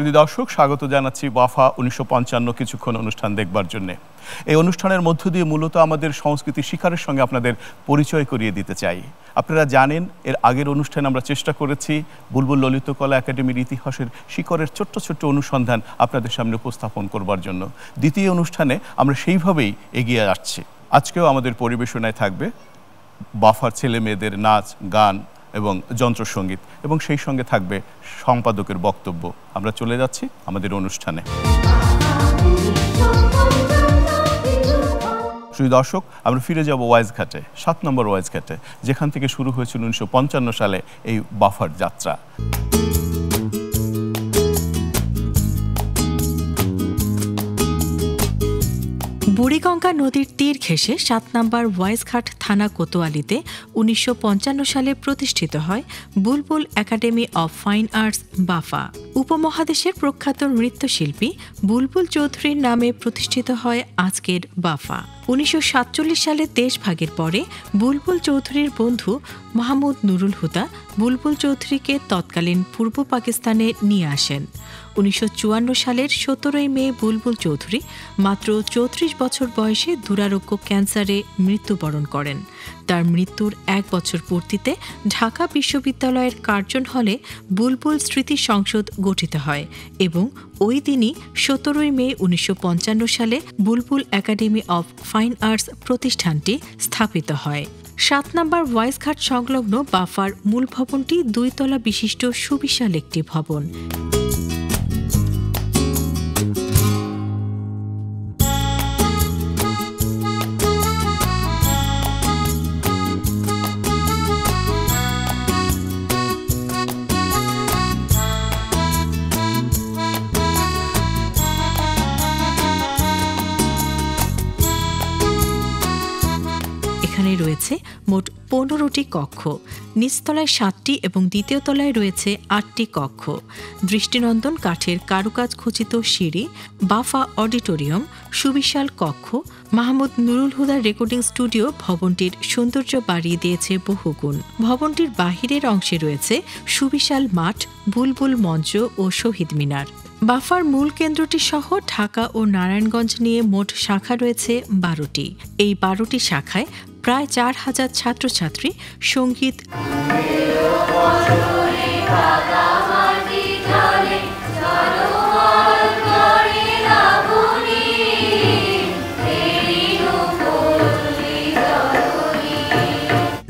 সুধী দর্শক, স্বাগত জানাচ্ছি বাফা ১৯৫৫ কিছুক্ষণ অনুষ্ঠান দেখবার জন্য। এই অনুষ্ঠানের মধ্য দিয়ে মূলত আমাদের সংস্কৃতি শিকারের সঙ্গে আপনাদের পরিচয় করিয়ে দিতে চাই। আপনারা জানেন, এর আগের অনুষ্ঠানে আমরা চেষ্টা করেছি বুলবুল ললিতকলা একাডেমির ইতিহাসের শিকড়ের ছোট্ট ছোট্ট অনুসন্ধান আপনাদের সামনে উপস্থাপন করবার জন্য। দ্বিতীয় অনুষ্ঠানে আমরা সেইভাবেই এগিয়ে যাচ্ছি। আজকেও আমাদের পরিবেশনায় থাকবে বাফার ছেলে মেয়েদের নাচ, গান এবং যন্ত্রসঙ্গীত, এবং সেই সঙ্গে থাকবে সম্পাদকের বক্তব্য। আমরা চলে যাচ্ছি আমাদের অনুষ্ঠানে। সুধী দর্শক, আমরা ফিরে যাব ওয়াইজঘাটে, ৭ নম্বর ওয়াইজঘাটে, যেখান থেকে শুরু হয়েছিল ১৯৫৫ সালে এই বাফার যাত্রা। বুড়িগঙ্গা নদীর তীর ঘেঁষে ৭ নম্বর ওয়াইজঘাট থানা কোতোয়ালিতে ১৯৫৫ সালে প্রতিষ্ঠিত হয় বুলবুল একাডেমি অব ফাইন আর্টস বাফা। উপমহাদেশের প্রখ্যাত নৃত্যশিল্পী বুলবুল চৌধুরীর নামে প্রতিষ্ঠিত হয় আজকের বাফা। ১৯৪৭ সালে দেশভাগের পরে বুলবুল চৌধুরীর বন্ধু মাহমুদ নুরুল হুদা বুলবুল চৌধুরীকে তৎকালীন পূর্ব পাকিস্তানে নিয়ে আসেন। ১৯৫৪ সালের ১৭ই মে বুলবুল চৌধুরী মাত্র ৩৪ বছর বয়সে দুরারোগ্য ক্যান্সারে মৃত্যুবরণ করেন। তার মৃত্যুর ১ বছর পূর্তিতে ঢাকা বিশ্ববিদ্যালয়ের কার্জন হলে বুলবুল স্মৃতি সংসদ গঠিত হয় এবং ওই দিনই ১৭ই মে ১৯৫৫ সালে বুলবুল একাডেমি অব ফাইন আর্টস প্রতিষ্ঠানটি স্থাপিত হয়। ৭ নম্বর ওয়াইজঘাট সংলগ্ন বাফার মূল ভবনটি ২ তলা বিশিষ্ট সুবিশাল একটি ভবন। এখানে রয়েছে মোট ১৫টি কক্ষ, নিচতলায় ৭টি এবং দ্বিতীয় তলায় রয়েছে ৮টি কক্ষ, দৃষ্টিনন্দন কাঠের কারুকাজ খচিত সিঁড়ি, বাফা অডিটোরিয়াম, সুবিশাল কক্ষ, মাহমুদ নুরুল হুদার রেকর্ডিং স্টুডিও ভবনটির সৌন্দর্য বাড়িয়ে দিয়েছে বহুগুণ। ভবনটির বাহিরের অংশে রয়েছে সুবিশাল মাঠ, বুলবুল মঞ্চ ও শহীদ মিনার। বাফার মূল কেন্দ্রটি সহ ঢাকা ও নারায়ণগঞ্জ নিয়ে মোট শাখা রয়েছে ১২টি। এই ১২টি শাখায় প্রায় ৪,০০০ ছাত্রছাত্রী সঙ্গীত,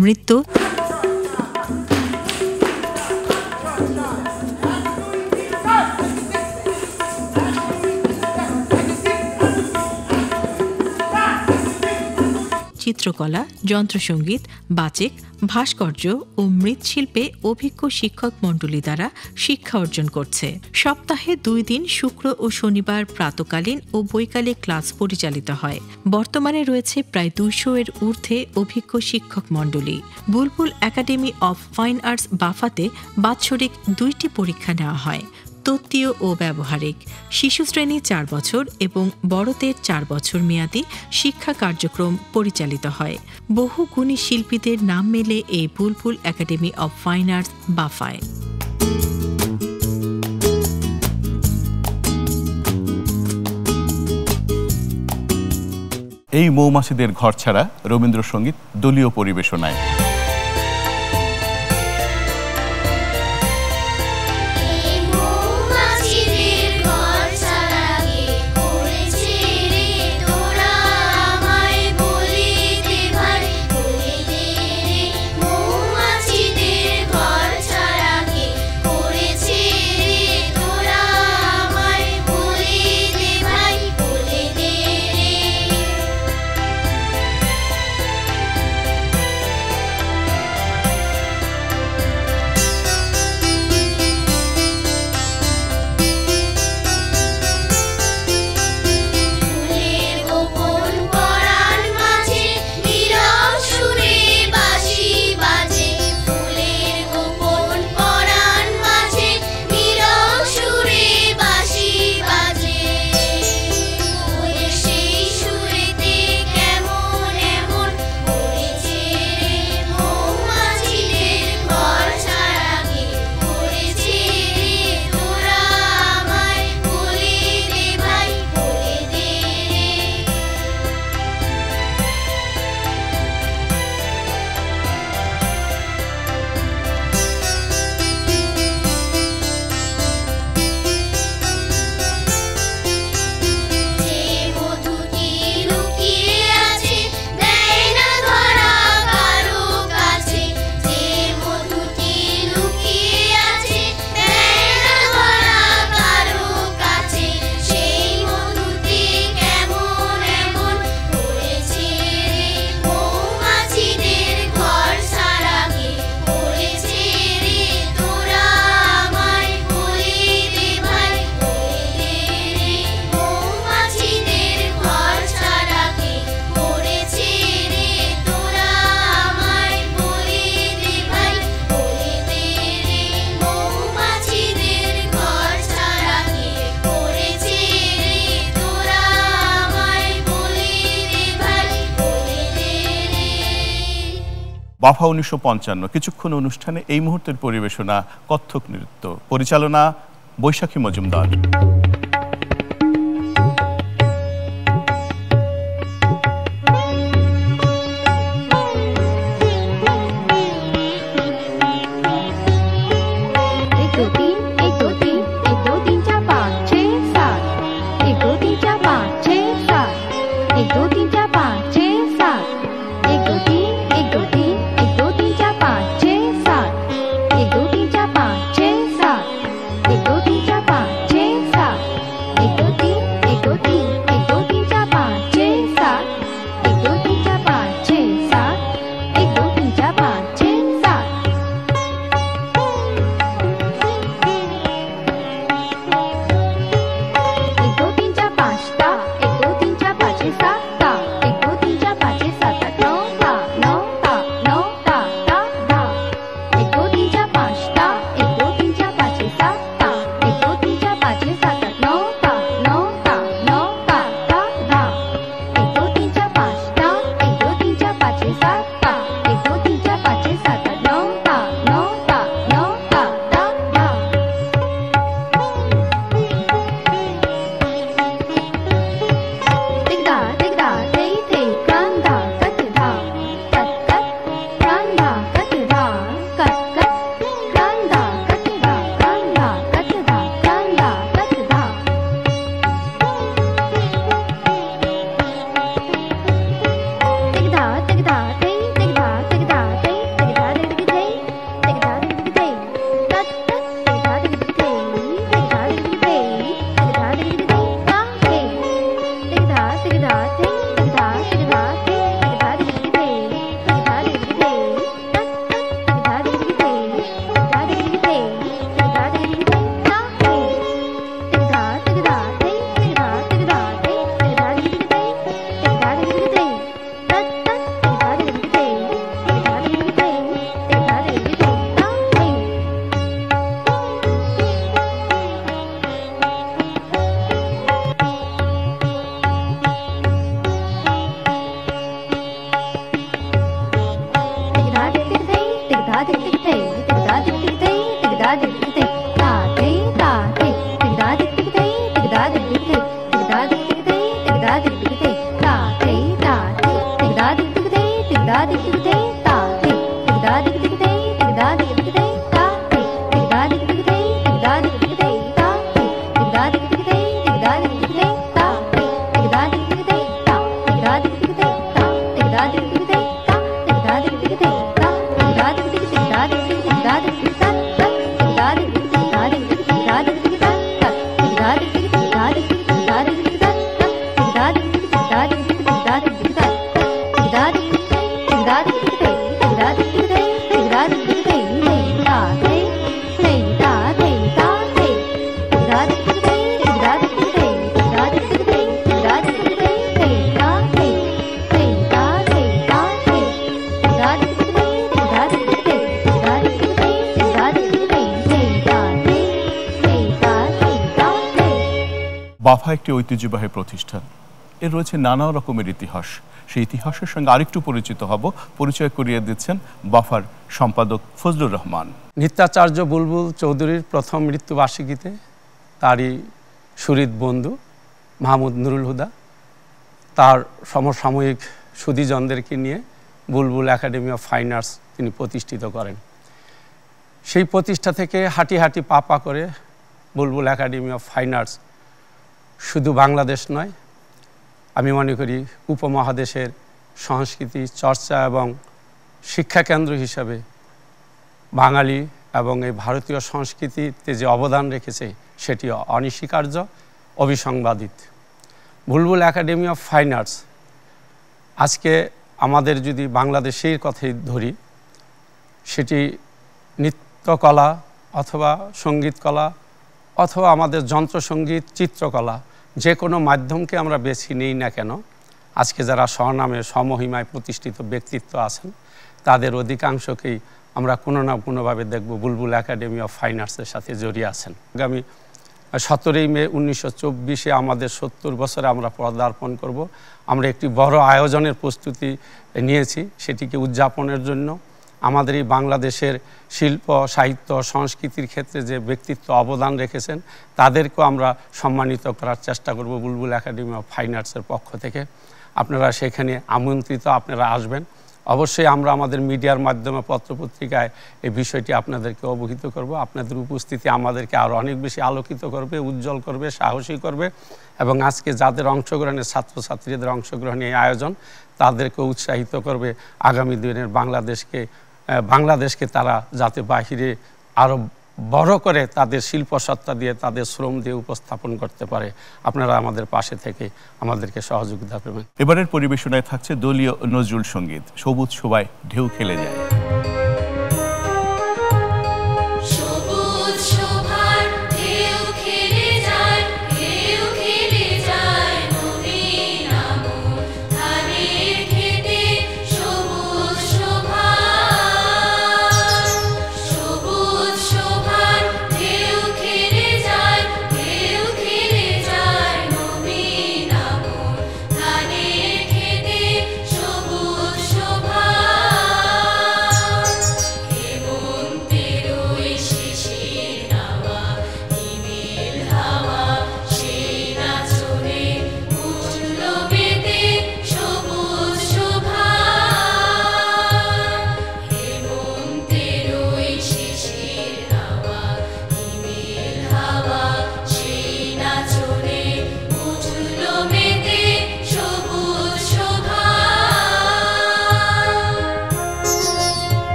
নৃত্য, চিত্রকলা, যন্ত্রসঙ্গীত, বাচেক, ভাস্কর্য ও মৃৎশিল্পে অভিজ্ঞ শিক্ষক মণ্ডলী দ্বারা শিক্ষা অর্জন করছে। সপ্তাহে ২ দিন শুক্র ও শনিবার প্রাতকালীন ও বৈকালিক ক্লাস পরিচালিত হয়। বর্তমানে রয়েছে প্রায় ২০০ এর ঊর্ধ্বে অভিজ্ঞ শিক্ষক মণ্ডলী। বুলবুল একাডেমি অব ফাইন আর্টস বাফাতে বাৎসরিক ২টি পরীক্ষা নেওয়া হয়, তত্ত্বীয় ও ব্যবহারিক। শিশু শ্রেণী ৪ বছর এবং বড়দের ৪ বছর মেয়াদী শিক্ষা কার্যক্রম পরিচালিত হয়। বহু গুণী শিল্পীদের নাম মেলে এই বুলবুল একাডেমি অব ফাইন আর্টস বাফায়। এই মৌমাছিদের ঘর ছাড়া রবীন্দ্রসঙ্গীত দলীয় পরিবেশনায়। বাফা 1955 কিছুক্ষণ অনুষ্ঠানে এই মুহূর্তের পরিবেশনা কত্থক নৃত্য, পরিচালনা বৈশাখী মজুমদার। বাফা একটি ঐতিহ্যবাহী প্রতিষ্ঠান, এর রয়েছে নানা রকমের ইতিহাস। সেই ইতিহাসের সঙ্গে আরেকটু পরিচিত হব, পরিচয় করিয়ে দিচ্ছেন বাফার সম্পাদক ফজলুর রহমান। নিত্যাচার্য বুলবুল চৌধুরীর প্রথম মৃত্যুবার্ষিকীতে তারই সুহৃদ বন্ধু মাহমুদ নুরুল হুদা তার সমসাময়িক সুধীজনদেরকে নিয়ে বুলবুল একাডেমি অফ ফাইন আর্টস তিনি প্রতিষ্ঠিত করেন। সেই প্রতিষ্ঠা থেকে হাঁটি হাঁটি পা পা করে বুলবুল একাডেমি অফ ফাইন আর্টস শুধু বাংলাদেশ নয়, আমি মনে করি উপমহাদেশের সংস্কৃতি চর্চা এবং শিক্ষাকেন্দ্র হিসাবে বাঙালি এবং এই ভারতীয় সংস্কৃতিতে যে অবদান রেখেছে সেটি অনস্বীকার্য, অবিসংবাদিত। বুলবুল একাডেমি অফ ফাইন আর্টস আজকে আমাদের যদি বাংলাদেশের কথাই ধরি, সেটি নৃত্যকলা অথবা সঙ্গীতকলা অথবা আমাদের যন্ত্রসঙ্গীত, চিত্রকলা, যে কোনো মাধ্যমকে আমরা বেছে নিই না কেন, আজকে যারা স্বনামে সমহিমায় প্রতিষ্ঠিত ব্যক্তিত্ব আছেন তাদের অধিকাংশকেই আমরা কোনো না কোনোভাবে দেখব বুলবুল একাডেমি অফ ফাইন আর্টসের সাথে জড়িয়ে আছেন। আগামী 17 মে 1924 আমাদের 70 বছরে আমরা পদার্পণ করব। আমরা একটি বড় আয়োজনের প্রস্তুতি নিয়েছি সেটিকে উদযাপনের জন্য। আমাদের এই বাংলাদেশের শিল্প সাহিত্য সংস্কৃতির ক্ষেত্রে যে ব্যক্তিত্ব অবদান রেখেছেন তাদেরকেও আমরা সম্মানিত করার চেষ্টা করব বুলবুল একাডেমি অফ ফাইন আর্টসের পক্ষ থেকে। আপনারা সেখানে আমন্ত্রিত, আপনারা আসবেন। অবশ্যই আমরা আমাদের মিডিয়ার মাধ্যমে পত্রপত্রিকায় এই বিষয়টি আপনাদেরকে অবহিত করব। আপনাদের উপস্থিতি আমাদেরকে আরও অনেক বেশি আলোকিত করবে, উজ্জ্বল করবে, সাহসী করবে এবং আজকে যাদের অংশগ্রহণের ছাত্রছাত্রীদের অংশগ্রহণে এই আয়োজন তাদেরকে উৎসাহিত করবে আগামী দিনের বাংলাদেশকে তারা যাতে বাহিরে আরও বড় করে তাদের শিল্পসত্তা দিয়ে তাদের শ্রম দিয়ে উপস্থাপন করতে পারে। আপনারা আমাদের পাশে থেকে আমাদেরকে সহযোগিতা করবেন। এবারের পরিবেশনায় থাকছে দলীয় নজরুল সঙ্গীত সবুজ শোভায় ঢেউ খেলে যায়।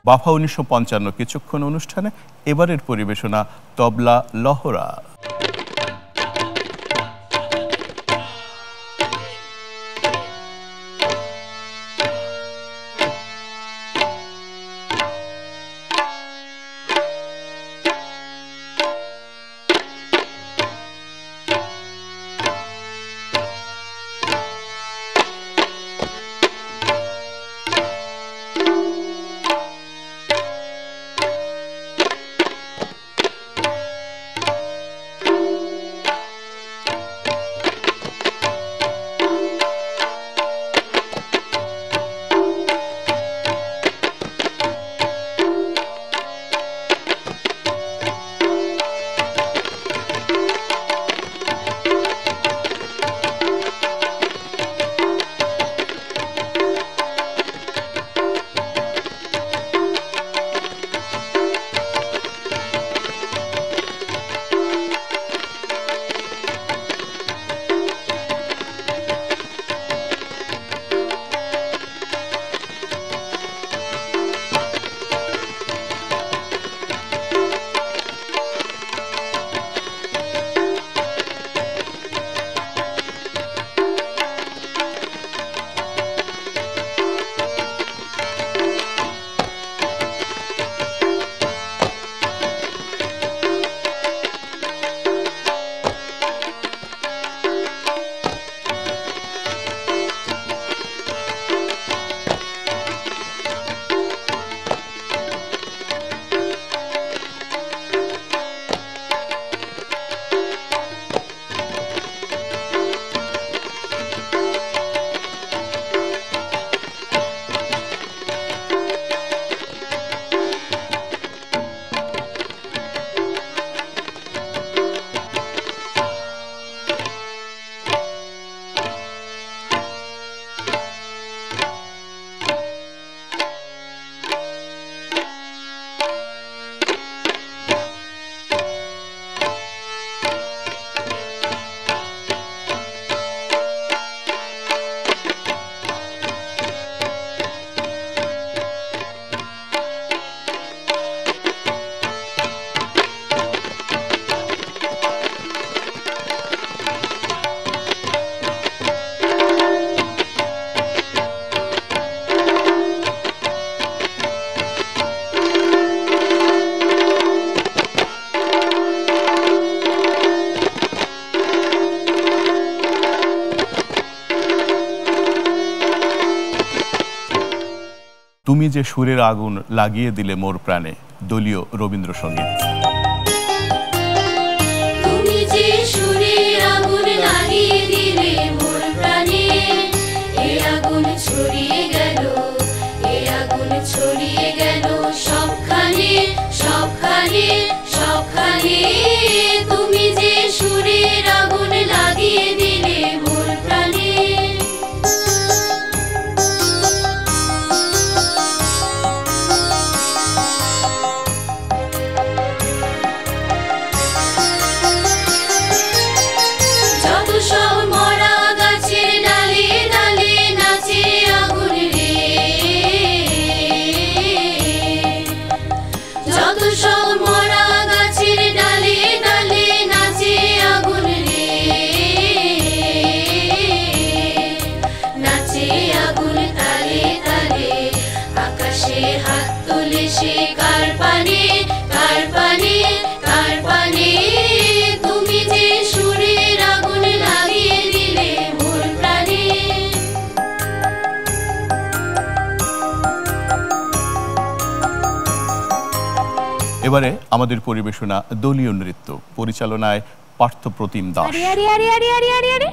বাফা 1955 কিছুক্ষণ অনুষ্ঠানে এবারের পরিবেশনা তবলা লহরা। তুমি যে সুরের আগুন লাগিয়ে দিলে মোর প্রাণে, দলীয় রবীন্দ্রসঙ্গীত। তুমি যে সুরের আগুন লাগিয়ে দিলে মোর প্রাণে, এ আগুন ছড়িয়ে গেল, এ আগুন ছড়িয়ে গেল সবখানে সবখানে সবখানে। তুমি যে সুরের আগুন লাগিয়ে দিলে মোর প্রাণে। যত সব মরা গাছের ডালে ডালে নাচে আগুন রে, যত সব মরা গাছের ডালে ডালে নাচে আগুন রে, নাচে আগুন তালে তালে। আকাশে হাত তুলে সে কার পানে কার পানে কার পানে। তুমি যে সুরের আগুন লাগিয়ে দিলে মোর প্রাণে। এবারে আমাদের পরিবেশনা দলীয় নৃত্য, পরিচালনায় পার্থপ্রতিম দাস। আরে আরে আরে আরে আরে আরে আরে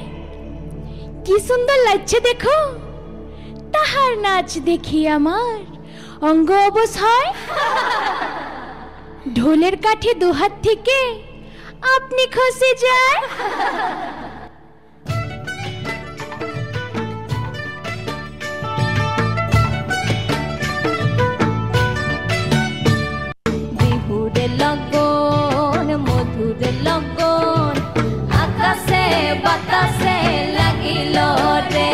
কি সুন্দর লাগছে দেখো, তাহার নাচ দেখি আমার অঙ্গ অবশ হয়। ঢোলের কাঠে দুহাত থেকে আপনি খসে যায়। বিহুরে লগন মধুরে লগন, আকাশে বাতাসে লাগিল রে।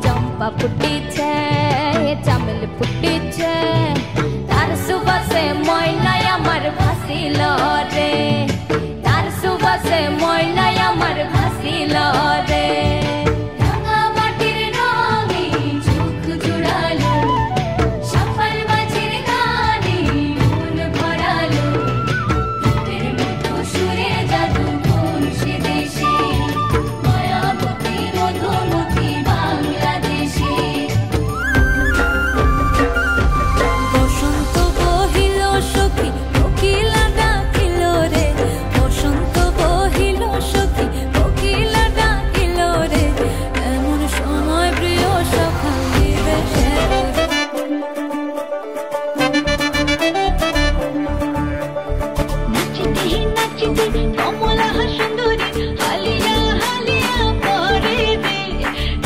চম্পা ফুটিছে চামেল ফুটিছে, তার সুবাসে ময়নায় আমার ভাসিল রে, তার সুবাসে ময়নায় আমার ভাসিল রে। রাঙা মাটির রঙে চোখ জুড়ালো, সফল মাঝের গানে মন ভরালো। রূপের মতো সুরে জাদু কোন সে দেশে, মায়াবতী মধুমতি বাংলাদেশে। বসন্ত বহিল সখী কোকিলা ডাকিল রে, বসন্ত বহিল সখী কোকিলা ডাকিল রে। এমন সময় প্রিয় সখা দিবে সে। নাচিতে নাচিতে কমলা সুন্দরী হালিয়া হালিয়া পরে রে,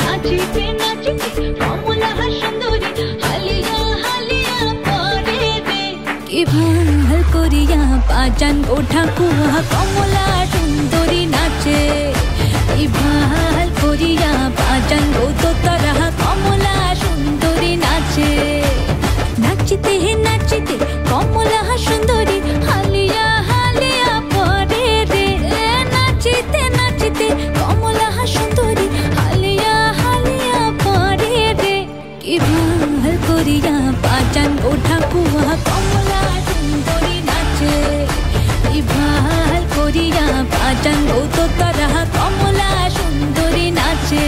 নাচিতে নাচিতে কমলা সুন্দরী হালিয়া হালিয়া পরে রে। কি ভাল করিয়া বাজান ওঠা কুয়া কমলা সুন্দরী নাচে, কি ভাল করিয়া বাজান তো তারা কমলা সুন্দরী নাচে। নাচিতে নাচিতে কমলা সুন্দরী হালিয়া হালিয়া পরে রে, নাচিতে নাচিতে কমলা সুন্দরী হালিয়া হালিয়া পরে রে। কি ভাল করিয়া বাজান ওঠা কুয়া কমলা সুন্দরী নাচে, কি ভাল করিয়া বাজান তো তারা কমলা সুন্দরী নাচে।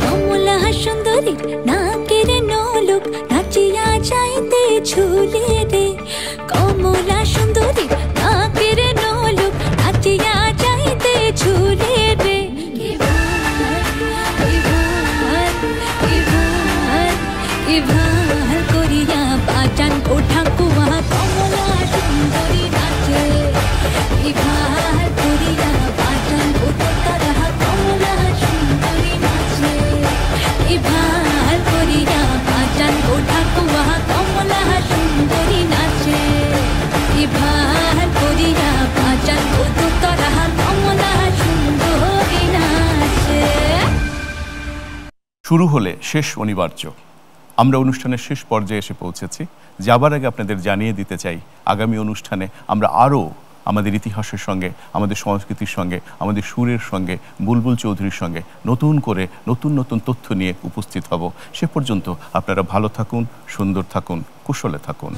কমলা সুন্দরীর নাকের নলুক নাচিয়া যাইতে ঝুলে রে, কমলা সুন্দরীর নাকের নলুক নাচিয়া যাইতে ঝুলে রে। কি ভাল কি ভাল কি ভাল কি ভাল করিয়া বাজান ওঠা কুয়া কমলা সুন্দরী নাচে, কি ভাল করিয়া বাজান ওঠা তারা কমলা সুন্দরী নাচে। কি ভাল করিয়া বাজান ওঠা কুয়া কমলা সুন্দরী নাচে, কি ভাল করিয়া বাজান ওঠা তারা কমলা সুন্দরী নাচে। শুরু হলে শেষ অনিবার্য। আমরা অনুষ্ঠানের শেষ পর্যায়ে এসে পৌঁছেছি। যাবার আগে আপনাদের জানিয়ে দিতে চাই, আগামী অনুষ্ঠানে আমরা আরও আমাদের ইতিহাসের সঙ্গে, আমাদের সংস্কৃতির সঙ্গে, আমাদের সুরের সঙ্গে, বুলবুল চৌধুরীর সঙ্গে নতুন করে নতুন নতুন তথ্য নিয়ে উপস্থিত হব। সে পর্যন্ত আপনারা ভালো থাকুন, সুন্দর থাকুন, কুশলে থাকুন।